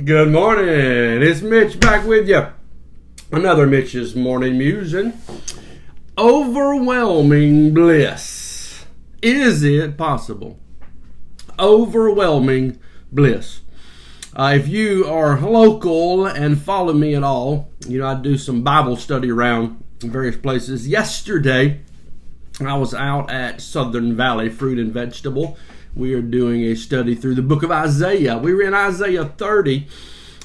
Good morning. It's Mitch back with you. Another Mitch's Morning Musing. Overwhelming bliss. Is it possible? Overwhelming bliss. If you are local and follow me at all, I do some Bible study around in various places. Yesterday, I was out at Southern Valley Fruit and Vegetable. We are doing a study through the book of Isaiah. We were in Isaiah 30,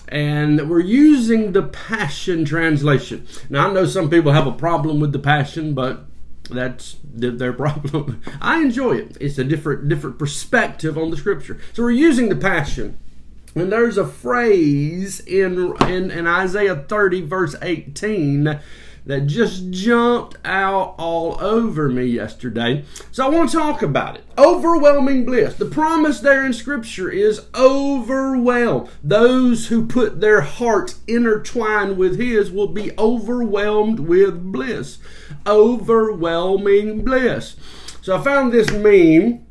and we're using the Passion Translation. Now, I know some people have a problem with the Passion, but that's their problem. I enjoy it. It's a different perspective on the Scripture. So we're using the Passion. And there's a phrase in Isaiah 30, verse 18, that just jumped out all over me yesterday. So I want to talk about it. Overwhelming bliss. The promise there in Scripture is overwhelmed. Those who put their hearts intertwined with His will be overwhelmed with bliss. Overwhelming bliss. So I found this meme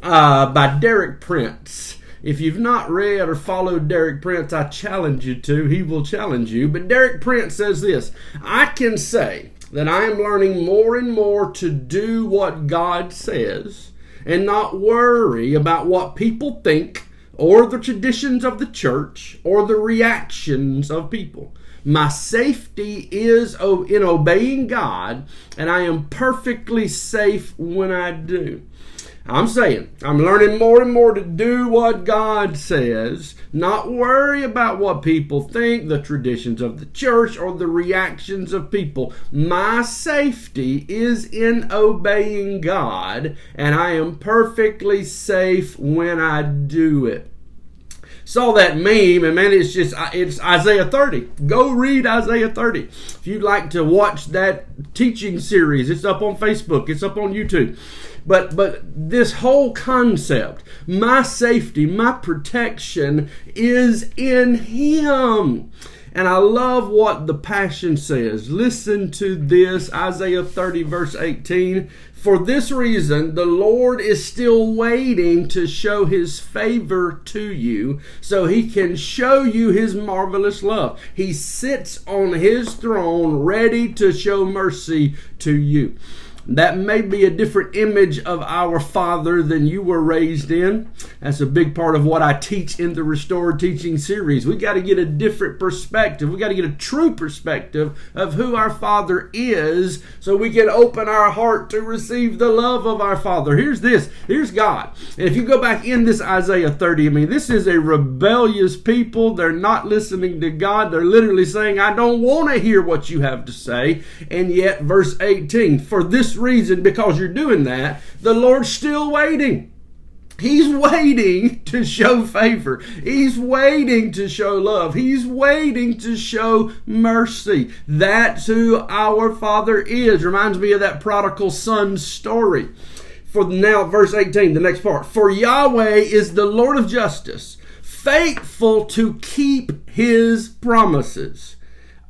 by Derek Prince. If you've not read or followed Derek Prince, I challenge you to. He will challenge you. But Derek Prince says this: I can say that I am learning more and more to do what God says and not worry about what people think or the traditions of the church or the reactions of people. My safety is in obeying God, and I am perfectly safe when I do. I'm saying I'm learning more and more to do what God says, not worry about what people think, the traditions of the church, or the reactions of people. My safety is in obeying God, and I am perfectly safe when I do it. Saw that meme, and man, it's Isaiah 30. Go read Isaiah 30. If you'd like to watch that teaching series, it's up on Facebook, it's up on YouTube. But this whole concept, my safety, my protection is in Him. And I love what the Passion says. Listen to this, Isaiah 30 verse 18. For this reason, the Lord is still waiting to show His favor to you so He can show you His marvelous love. He sits on His throne ready to show mercy to you. That may be a different image of our Father than you were raised in. That's a big part of what I teach in the Restored Teaching series. We got to get a different perspective. We got to get a true perspective of who our Father is so we can open our heart to receive the love of our Father. Here's God. And if you go back in this Isaiah 30, this is a rebellious people. They're not listening to God. They're literally saying, I don't want to hear what you have to say. And yet, verse 18, for this reason, because you're doing that, the Lord's still waiting. He's waiting to show favor. He's waiting to show love. He's waiting to show mercy. That's who our Father is. Reminds me of that prodigal son story. For now, verse 18, the next part. For Yahweh is the Lord of justice, faithful to keep His promises.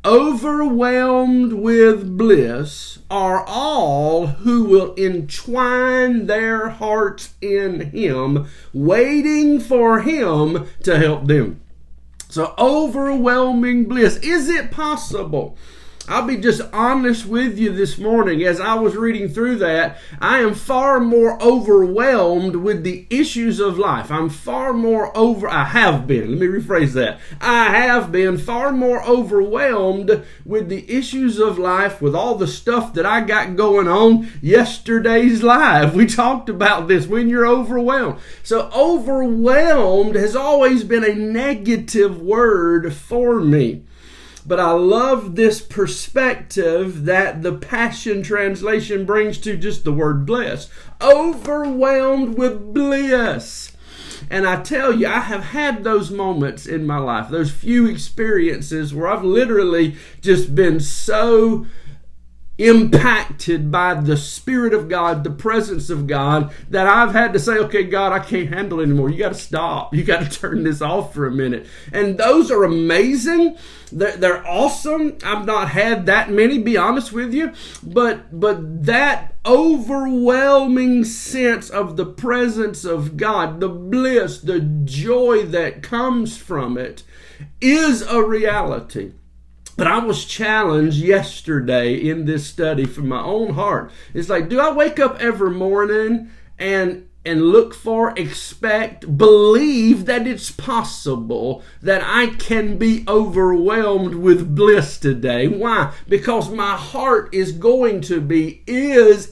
Overwhelmed with bliss are all who will entwine their hearts in Him, waiting for Him to help them. So overwhelming bliss. Is it possible? I'll be just honest with you this morning. As I was reading through that, I am far more overwhelmed with the issues of life. I have been. Let me rephrase that. I have been far more overwhelmed with the issues of life, with all the stuff that I got going on. Yesterday's live, we talked about this, when you're overwhelmed. So overwhelmed has always been a negative word for me. But I love this perspective that the Passion Translation brings to just the word bliss. Overwhelmed with bliss. And I tell you, I have had those moments in my life, those few experiences where I've literally just been so impacted by the Spirit of God, the presence of God, that I've had to say, okay, God, I can't handle it anymore. You got to stop. You got to turn this off for a minute. And those are amazing. They're awesome. I've not had that many, be honest with you. But that overwhelming sense of the presence of God, the bliss, the joy that comes from it, is a reality. But I was challenged yesterday in this study from my own heart. It's like, do I wake up every morning and look for, expect, believe that it's possible that I can be overwhelmed with bliss today? Why? Because my heart is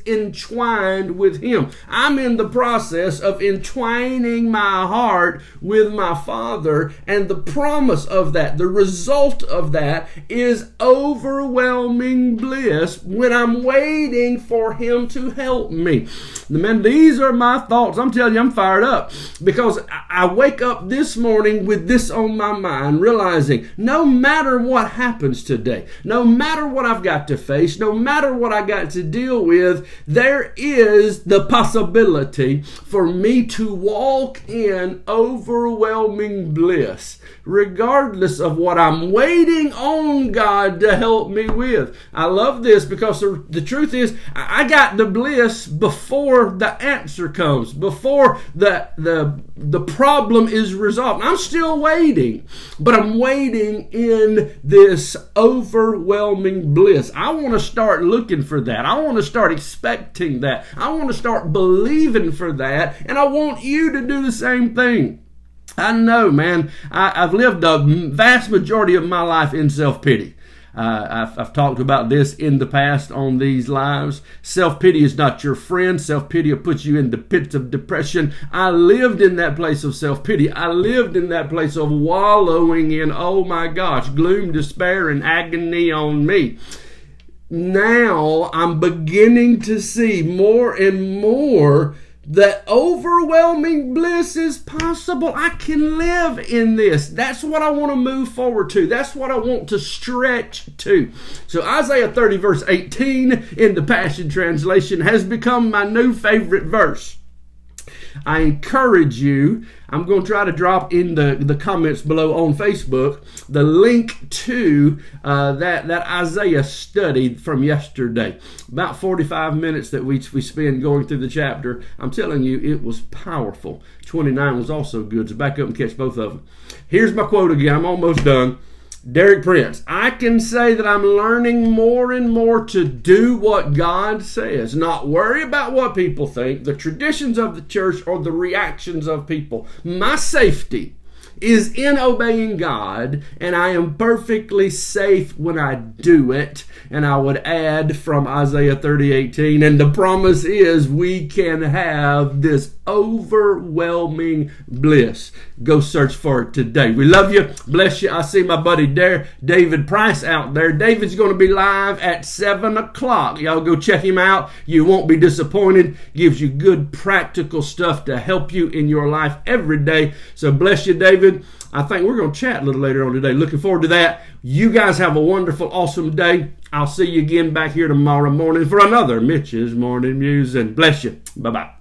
entwined with Him. I'm in the process of entwining my heart with my Father, and the promise of that, the result of that, is overwhelming bliss when I'm waiting for Him to help me. Man, these are my thoughts. I'm telling you, I'm fired up because I wake up this morning with this on my mind, realizing no matter what happens today, no matter what I've got to face, no matter what I got to deal with, there is the possibility for me to walk in overwhelming bliss, regardless of what I'm waiting on God to help me with. I love this because the truth is, I got the bliss before the answer comes, before the problem is resolved. I'm still waiting, but I'm waiting in this overwhelming bliss. I want to start looking for that. I want to start expecting that. I want to start believing for that, and I want you to do the same thing. I know, man, I've lived a vast majority of my life in self-pity. I've talked about this in the past on these lives. Self-pity is not your friend. Self-pity will put you in the pits of depression. I lived in that place of self-pity. I lived in that place of wallowing in, oh my gosh, gloom, despair, and agony on me. Now I'm beginning to see more and more that overwhelming bliss is possible. I can live in this. That's what I want to move forward to. That's what I want to stretch to. So Isaiah 30 verse 18 in the Passion Translation has become my new favorite verse. I encourage you, I'm going to try to drop in the comments below on Facebook the link to that Isaiah study from yesterday. About 45 minutes that we spent going through the chapter. I'm telling you, it was powerful. 29 was also good, so back up and catch both of them. Here's my quote again. I'm almost done. Derek Prince, I can say that I'm learning more and more to do what God says, not worry about what people think, the traditions of the church, or the reactions of people. My safety is in obeying God, and I am perfectly safe when I do it. And I would add from Isaiah 30:18, and the promise is we can have this overwhelming bliss. Go search for it today. We love you. Bless you. I see my buddy David Price out there. David's going to be live at 7 o'clock. Y'all go check him out. You won't be disappointed. Gives you good practical stuff to help you in your life every day. So bless you, David. I think we're going to chat a little later on today. Looking forward to that. You guys have a wonderful, awesome day. I'll see you again back here tomorrow morning for another Mitch's Morning Musing. Bless you. Bye-bye.